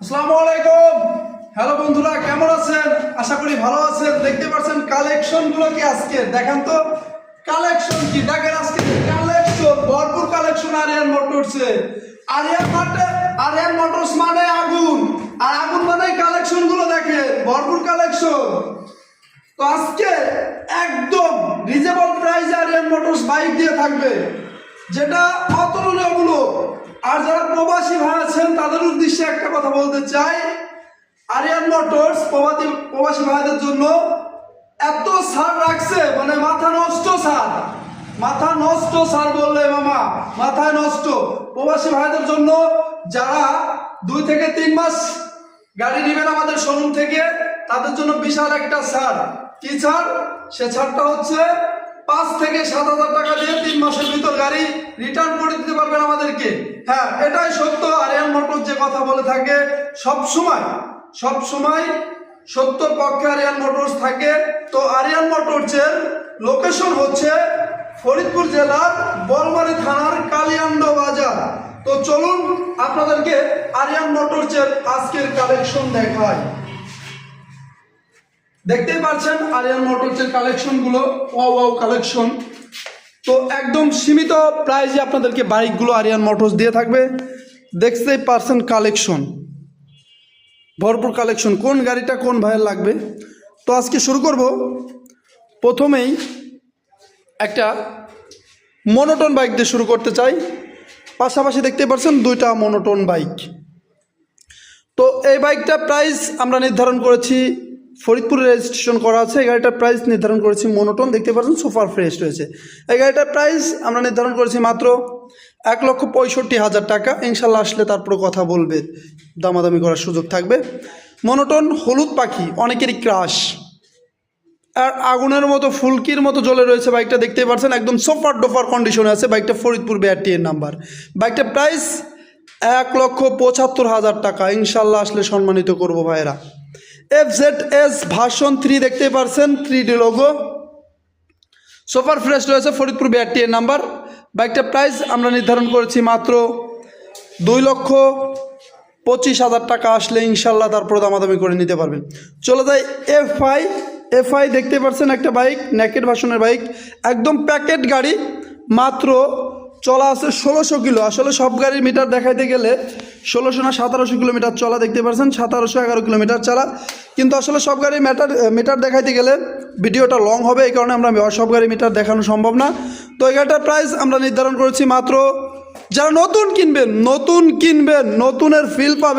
আসসালামু আলাইকুম। হ্যালো বন্ধুরা, কেমন আছেন? আশা করি ভালো আছেন। দেখতে পাচ্ছেন কালেকশন গুলো কি আজকে দেখান তো। কালেকশন কি দেখেন, আজকে কালেকশন ভরপুর কালেকশন আরিয়ান মোটরসে। আরিয়ান মোটরস মানে আগুন, আর আগুন মানে কালেকশন গুলো দেখেন, ভরপুর কালেকশন। তো আজকে একদম রিজনেবল প্রাইসে আরিয়ান মোটরস বাইক দিয়ে থাকবে, যেটা অতুলনীয় মূল্য। আর যারা প্রবাসী ভাই আছেন তাদের উদ্দেশ্যে একটা কথা বলতে চাই, আরিয়ান মোটরস প্রবাসী ভাইদের জন্য এত ছাড় রাখছে, মানে মাথা নষ্ট ছাড়। মাথা নষ্ট ছাড় বললে মামা মাথায় নষ্ট। প্রবাসী ভাইদের জন্য যারা 2 থেকে 3 মাস গাড়ি নেবেন আমাদের শোরুম থেকে, তাদের জন্য বিশাল একটা ছাড়। কি ছাড়? সে ছাড়টা হচ্ছে 5 থেকে 7,000 টাকা দিয়ে 3 মাসের ভিতর গাড়ি রিটার্ন করে দিতে পারবেন আমাদেরকে। হ্যাঁ, এটাই সত্য। আরিয়ান মোটরস যে কথা বলে থাকে সব সময় সত্য পক্ষে আরিয়ান মোটরস থাকে। তো আরিয়ান মোটরসের লোকেশন হচ্ছে ফরিদপুর জেলার বলমারী থানার কালিয়ান্দ বাজার। তো চলুন আপনাদেরকে আরিয়ান মোটরসের আজকের কালেকশন দেখাই। দেখতেই পাচ্ছেন আরিয়ান মোটরসের কালেকশন গুলো, ওয়াও কালেকশন। তো একদম সীমিত প্রাইসে আপনাদেরকে বাইকগুলো আরিয়ান মোটরস দিয়ে থাকবে। দেখতেই পাচ্ছেন কালেকশন, ভরপুর কালেকশন। কোন গাড়িটা কোন ভাইয়ের লাগবে? তো আজকে শুরু করব প্রথমেই একটা মনোটন বাইক দিয়ে শুরু করতে চাই। পাশাপাশি দেখতে পাচ্ছেন 2টা মনোটন বাইক। তো এই বাইকটা প্রাইস আমরা নির্ধারণ করেছি, ফরিদপুরে রেজিস্ট্রেশন করা আছে। এই গাড়িটার প্রাইস নির্ধারণ করেছি মনোটন, দেখতে পাচ্ছেন সুপার ফ্রেশ রয়েছে। এই গাড়িটার প্রাইস আমরা নির্ধারণ করেছি মাত্র 1,65,000 টাকা। ইনশাল্লাহ আসলে তারপরে কথা বলবে, দামাদামি করার সুযোগ থাকবে। মনোটন হলুদ পাখি, অনেকেরই ক্রাশ, আর আগুনের মতো ফুলকির মতো জ্বলে রয়েছে বাইকটা। দেখতেই পাচ্ছেন একদম সোফার ডোফার কন্ডিশনে আছে বাইকটা। ফরিদপুর BRT এর নাম্বার। বাইকটার প্রাইস 1,75,000 টাকা। ইনশাল্লাহ আসলে সম্মানিত করব ভাইয়েরা। FZS ভার্সন 3 দেখতে পাচ্ছেন, 3D লোগো, সুপার ফ্রেশ রয়েছে, ফরিদপুর BRT এর নাম্বার। বাইকটার প্রাইস আমরা নির্ধারণ করেছি মাত্র 2,25,000 টাকা। আসলে ইনশাল্লাহ তারপর দামাদামি করে নিতে পারবেন। চলে যাই FI দেখতে পাচ্ছেন একটা বাইক, নেকেড ভার্সনের বাইক, একদম প্যাকেট গাড়ি। মাত্র চলা আছে 1600 কিলো। আসলে সব গাড়ির মিটার দেখাইতে গেলে 1600 না 1700 কিলোমিটার চলা, দেখতে পাচ্ছেন 1711 কিলোমিটার চলা। কিন্তু আসলে সব গাড়ির মিটার দেখাইতে গেলে ভিডিওটা লং হবে, এই কারণে আমরা সব গাড়ির মিটার দেখানো সম্ভব না। তো এই গাড়িটার প্রাইস আমরা নির্ধারণ করেছি মাত্র, যারা নতুন কিনবেন নতুনের ফিল পাবেন।